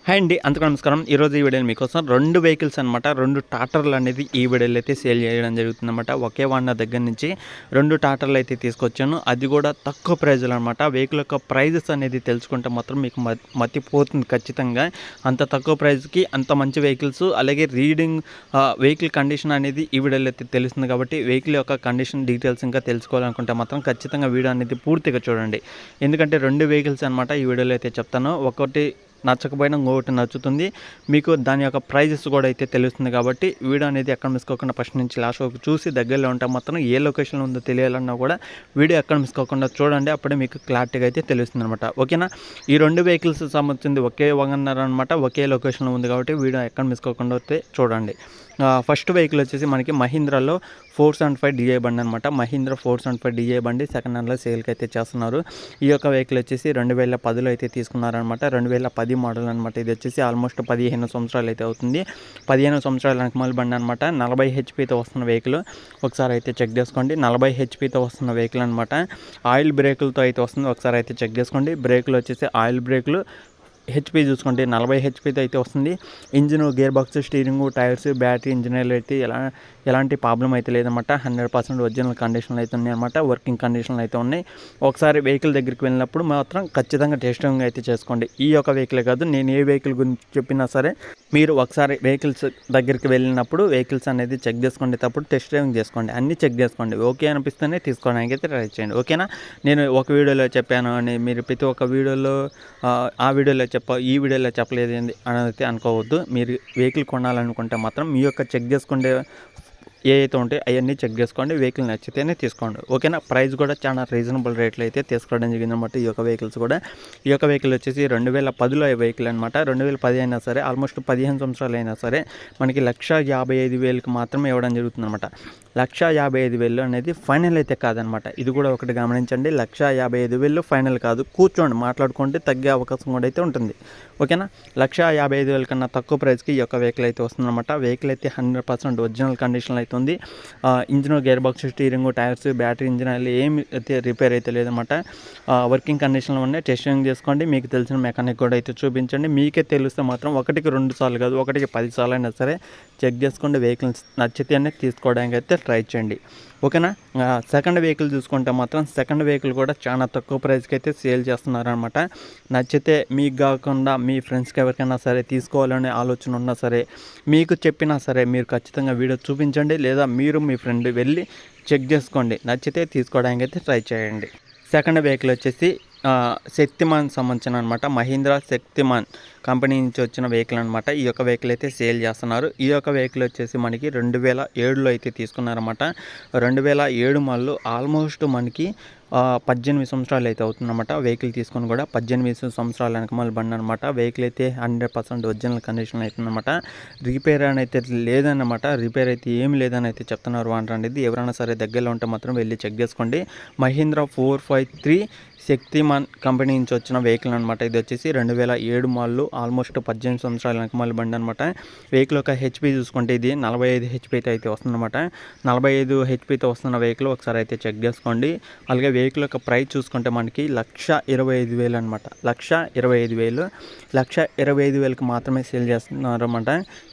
Hi అండి, అందరికీ నమస్కారం. ఈరోజు ఈ వీడియోలో మీకోసం 2 వెహికల్స్ అనమాట. 2 టాటర్లు అనేది ఈ వీడియోలో అయితే సేల్ చేయడం జరుగుతుందన్నమాట. ఒకే వాహనం దగ్గర నుంచి 2 టాటర్లు అయితే తీసుకొచ్చాను. అది కూడా తక్కువ ప్రైజ్లో అనమాట. వెహికల్ యొక్క ప్రైజెస్ అనేది తెలుసుకుంటే మాత్రం మీకు మతిపోతుంది ఖచ్చితంగా. అంత తక్కువ ప్రైజ్కి అంత మంచి వెహికల్స్, అలాగే వెహికల్ కండిషన్ అనేది ఈ వీడియోలో అయితే తెలుస్తుంది. కాబట్టి వెహికల్ యొక్క కండిషన్ డీటెయిల్స్ ఇంకా తెలుసుకోవాలనుకుంటే మాత్రం ఖచ్చితంగా వీడియో అనేది పూర్తిగా చూడండి. ఎందుకంటే 2 వెహికల్స్ అనమాట ఈ వీడియోలో అయితే చెప్తాను. ఒకటి నచ్చకపోయినా ఇంకొకటి నచ్చుతుంది. మీకు దాని యొక్క ప్రైజెస్ కూడా అయితే తెలుస్తుంది. కాబట్టి వీడియో అనేది ఎక్కడ మిస్ కాకుండా ఫస్ట్ నుంచి లాస్ట్ వరకు చూసి దగ్గరలో ఉంటే మాత్రం ఏ లొకేషన్లో ఉందో తెలియాలన్నా కూడా వీడియో ఎక్కడ మిస్ కాకుండా చూడండి. అప్పుడే మీకు క్లారిటీగా అయితే తెలుస్తుంది అనమాట. ఓకేనా? ఈ 2 వెహికల్స్ సంబంధించింది ఒకే వాగనర్ అనమాట. ఒకే లొకేషన్లో ఉంది కాబట్టి వీడియో ఎక్కడ మిస్ కాకుండా అయితే చూడండి. ఫస్ట్ వెహికల్ వచ్చేసి మనకి మహీంద్రాలో 475 DI బండి అనమాట. మహీంద్రా 475 DI బండి సెకండ్ హ్యాండ్లో సేల్కి అయితే చేస్తున్నారు. ఈ యొక్క వెహికల్ వచ్చేసి 2010లో అయితే తీసుకున్నారనమాట. 2010 మోడల్ అనమాట. ఇది వచ్చేసి ఆల్మోస్ట్ 15 సంవత్సరాలు అయితే అవుతుంది. 15 సంవత్సరాల వెనకమాల బండి అనమాట. 40 HP వస్తున్న వెహికల్ ఒకసారి అయితే చెక్ చేసుకోండి. 40 HP వస్తున్న వెహికల్ అనమాట. ఆయిల్ బ్రేకులతో అయితే వస్తుంది. ఒకసారి అయితే చెక్ చేసుకోండి. బ్రేకులు వచ్చేసి ఆయిల్ బ్రేకులు. HP చూసుకుంటే 40 HP అయితే వస్తుంది. Engine, gear box, steering, tyres, battery, engine అయితే ఎలాంటి ప్రాబ్లం అయితే లేదన్నమాట. 100% ఒరిజినల్ కండిషన్లు అయితే ఉన్నాయి అనమాట. వర్కింగ్ కండిషన్లు అయితే ఉన్నాయి. ఒకసారి వెహికల్ దగ్గరికి వెళ్ళినప్పుడు మాత్రం ఖచ్చితంగా టెస్టింగ్ అయితే చేసుకోండి. ఈ యొక్క వెహికలే కాదు, నేను ఏ వెహికల్ గురించి చెప్పినా సరే మీరు ఒకసారి వెహికల్స్ దగ్గరికి వెళ్ళినప్పుడు వెహికల్స్ అనేది చెక్ చేసుకోండి. తప్పుడు టెస్ట్ డ్రైవింగ్ చేసుకోండి. అన్నీ చెక్ చేసుకోండి. ఓకే అనిపిస్తేనే తీసుకోవడానికి అయితే ట్రై చేయండి. ఓకేనా? నేను ఒక వీడియోలో చెప్పాను అని మీరు ప్రతి ఒక్క వీడియోలో ఆ వీడియోలో ఈ వీడియోలో చెప్పలేదు అని అయితే అనుకోవద్దు. మీరు వెహికల్ కొనాలనుకుంటే మాత్రం మీ యొక్క చెక్ చేసుకుంటే ఏవైతే ఉంటాయో అవన్నీ చెక్ చేసుకోండి. వెహికల్ నచ్చితేనే తీసుకోండి. ఓకేనా? ప్రైస్ కూడా చాలా రీజనబుల్ రేట్లో అయితే తీసుకోవడం జరిగిందన్నమాట. ఈ యొక్క వెహికల్స్ కూడా. ఈ యొక్క వెహికల్ వచ్చేసి 2010లో వెహికల్ అనమాట. 2010 అయినా సరే ఆల్మోస్ట్ 15 సంవత్సరాలు అయినా సరే మనకి 1,55,000కి మాత్రమే ఇవ్వడం జరుగుతుందన్నమాట. 1,55,000 అనేది ఫైనల్ అయితే కాదనమాట. ఇది కూడా ఒకటి గమనించండి. 1,55,000 ఫైనల్ కాదు. కూర్చోండి, మాట్లాడుకుంటే తగ్గే అవకాశం కూడా అయితే ఉంటుంది. ఓకేనా? 1,55,000 కన్నా తక్కువ ప్రైస్కి ఈ యొక్క వెహికల్ అయితే వస్తుందన్నమాట. వెహికల్ అయితే 100% ఒరిజినల్ కండిషన్లో అయితే ఉంది. Engine, gear box, steering, tyres, battery, engine ఏమి అయితే రిపేర్ అయితే లేదన్నమాట. వర్కింగ్ కండిషన్లో ఉన్నాయి. టెస్టింగ్ చేసుకోండి. మీకు తెలిసిన మెకానిక్ కూడా అయితే చూపించండి. మీకే తెలిస్తే మాత్రం 1కి 2 సార్లు కాదు, 1కి 10 సార్లు అయినా సరే చెక్ చేసుకోండి. వెహికల్స్ నచ్చితేనే తీసుకోవడానికి అయితే ట్రై చేయండి. ఓకేనా? సెకండ్ వెహికల్ చూసుకుంటే మాత్రం సెకండ్ వెహికల్ కూడా చాలా తక్కువ ప్రైస్కి అయితే సేల్ చేస్తున్నారనమాట. నచ్చితే మీకు కాకుండా మీ ఫ్రెండ్స్కి ఎవరికైనా సరే తీసుకోవాలనే ఆలోచన ఉన్నా సరే, మీకు చెప్పినా సరే మీరు ఖచ్చితంగా వీడియో చూపించండి. లేదా మీరు మీ ఫ్రెండ్ వెళ్ళి చెక్ చేసుకోండి. నచ్చితే తీసుకోవడానికి అయితే ట్రై చేయండి. సెకండ్ వెహికల్ వచ్చేసి శక్తిమాన్ సంబంధించిన అనమాట. మహీంద్రా శక్తిమాన్ కంపెనీ నుంచి వచ్చిన వెహికల్ అనమాట. ఈ యొక్క వెహికల్ అయితే సేల్ చేస్తున్నారు. ఈ యొక్క వెహికల్ వచ్చేసి మనకి 2007లో అయితే తీసుకున్నారన్నమాట. 2007 మళ్ళీ ఆల్మోస్ట్ మనకి 18 సంవత్సరాలు అయితే అవుతుందన్నమాట. వెహికల్ తీసుకొని కూడా 18 సంవత్సరాల వెనకమాల బండి అనమాట. వెహికల్ అయితే 100% ఒరిజినల్ కండిషన్ అవుతుందన్నమాట. రిపేర్ అని అయితే లేదన్నమాట. రిపేర్ అయితే ఏమి లేదని అయితే చెప్తున్నారు అనేది. ఎవరైనా సరే దగ్గరలో ఉంటే మాత్రం వెళ్ళి చెక్ చేసుకోండి. మహీంద్రా 453 శక్తిమాన్ కంపెనీ నుంచి వచ్చిన వెహికల్ అనమాట. ఇది వచ్చేసి 2007 మోడల్, ఆల్మోస్ట్ 18 సంవత్సరాల వెనకమాల బండి అనమాట. వెహికల్ యొక్క HP చూసుకుంటే ఇది 45 HP అయితే వస్తుందన్నమాట. 45 HPతో వస్తున్న వెహికల్ ఒకసారి అయితే చెక్ చేసుకోండి. అలాగే వెహికల్ యొక్క ప్రైస్ చూసుకుంటే మనకి 1,25,000 అనమాట. 1,25,000 1,25,000కి మాత్రమే సేల్ చేస్తున్నారు అనమాట.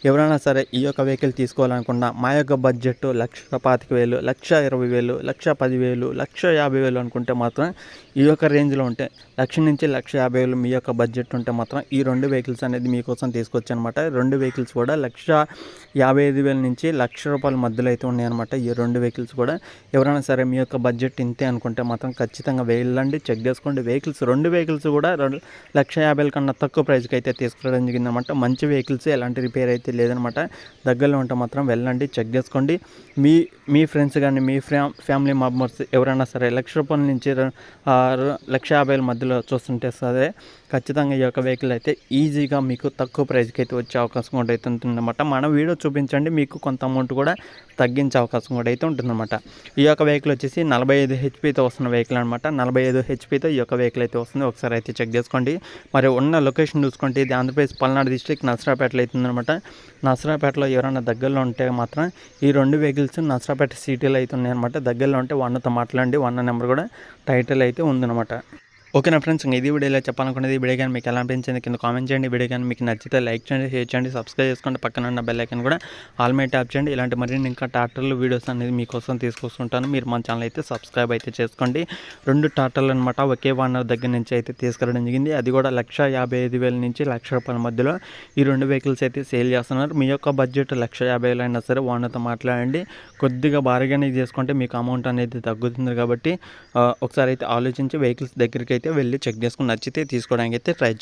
ఎవరైనా సరే ఈ యొక్క వెహికల్ తీసుకోవాలనుకున్నా మా యొక్క బడ్జెట్ 1,25,000, 1,20,000, 1,10,000, 1,50,000 అనుకుంటే మాత్రం ఈ యొక్క రేంజ్లో ఉంటే 1,00,000 నుంచి 1,50,000 మీ యొక్క బడ్జెట్ ఉంటే మాత్రం ఈ 2 వెహికల్స్ అనేది మీకోసం తీసుకొచ్చి అనమాట. 2 వెహికల్స్ కూడా 1,55,000 నుంచి ₹1,00,000 మధ్యలో అయితే ఉన్నాయన్నమాట. ఈ 2 వెహికల్స్ కూడా. ఎవరైనా సరే మీ యొక్క బడ్జెట్ ఇంతే అనుకుంటే మాత్రం ఖచ్చితంగా వెళ్ళండి, చెక్ చేసుకోండి. 2 వెహికల్స్ కూడా 1,50,000 కన్నా తక్కువ ప్రైస్కి అయితే తీసుకురావడం జరిగిందన్నమాట. మంచి వెహికల్స్, ఎలాంటి రిపేర్ అయితే లేదనమాట. దగ్గరలో ఉంటే మాత్రం వెళ్ళండి, చెక్ చేసుకోండి. మీ ఫ్రెండ్స్ కానీ మీ ఫ్యామిలీ మెంబర్స్ ఎవరైనా సరే ₹1,00,000 నుంచి 1,50,000 మధ్యలో చూస్తుంటే సరే ఖచ్చితంగా ఈ యొక్క వెహికల్ అయితే ఈజీగా మీకు తక్కువ ప్రైస్కి అయితే వచ్చే అవకాశం కూడా అయితే ఉంటుందన్నమాట. మన వీడియో చూపించండి, మీకు కొంత అమౌంట్ కూడా తగ్గించే అవకాశం కూడా అయితే ఉంటుందన్నమాట. ఈ యొక్క వెహికల్ వచ్చేసి 45 HPతో వస్తున్న వెహికల్ అనమాట. 45 HPతో ఈ యొక్క వెహికల్ అయితే వస్తుంది. ఒకసారి అయితే చెక్ చేసుకోండి. మరి ఉన్న లొకేషన్ చూసుకుంటే ఇది ఆంధ్రప్రదేశ్ పల్నాడు డిస్ట్రిక్ట్ నసరాపేటలో అవుతుందన్నమాట. నసరాపేటలో ఎవరైనా దగ్గరలో ఉంటే మాత్రం ఈ 2 వెహికల్స్ నసరాపేట సిటీలో అయితే ఉన్నాయన్నమాట. దగ్గరలో ఉంటే వన్తో మాట్లాడండి. వన్ నెంబర్ కూడా టైటిల్ అయితే ఉందన్నమాట. ఓకేనా ఫ్రెండ్స్, ఇంకా ఇది వీడియోలో చెప్పాలనుకున్నది. ఈ వీడియో కానీ మీకు ఎలా అనిపించింది కింద కామెంట్ చేయండి. వీడియో కానీ మీకు నచ్చితే లైక్ చేయండి, షేర్ చేయండి, సబ్స్క్రైబ్ చేసుకోండి. పక్కన ఉన్న బెల్ ఐకాన్ కూడా ఆల్ మీద ట్యాప్ చేయండి. ఇలాంటి మరిన్ని ఇంకా ట్రాక్టర్లు వీడియోస్ అనేది మీకోసం తీసుకొస్తుంటాను. మీరు మన ఛానల్ అయితే సబ్స్క్రైబ్ అయితే చేసుకోండి. 2 ట్రాక్టర్లు అనమాట ఒకే ఓనర్ దగ్గర నుంచి అయితే తీసుకురావడం జరిగింది. అది కూడా 1,55,000 నుంచి ₹1,00,000 మధ్యలో ఈ 2 వెహికల్స్ అయితే సేల్ చేస్తున్నారు. మీ యొక్క బడ్జెట్ 1,50,000 అయినా సరే ఓనర్తో మాట్లాడండి. కొద్దిగా బార్గెనింగ్ చేసుకుంటే మీకు అమౌంట్ అనేది తగ్గుతుంది. కాబట్టి ఒకసారి అయితే ఆలోచించి వెహికల్స్ దగ్గరికి అయితే వెళ్ళి చెక్ చేసుకుని నచ్చితే తీసుకోవడానికి అయితే ట్రై చేయండి.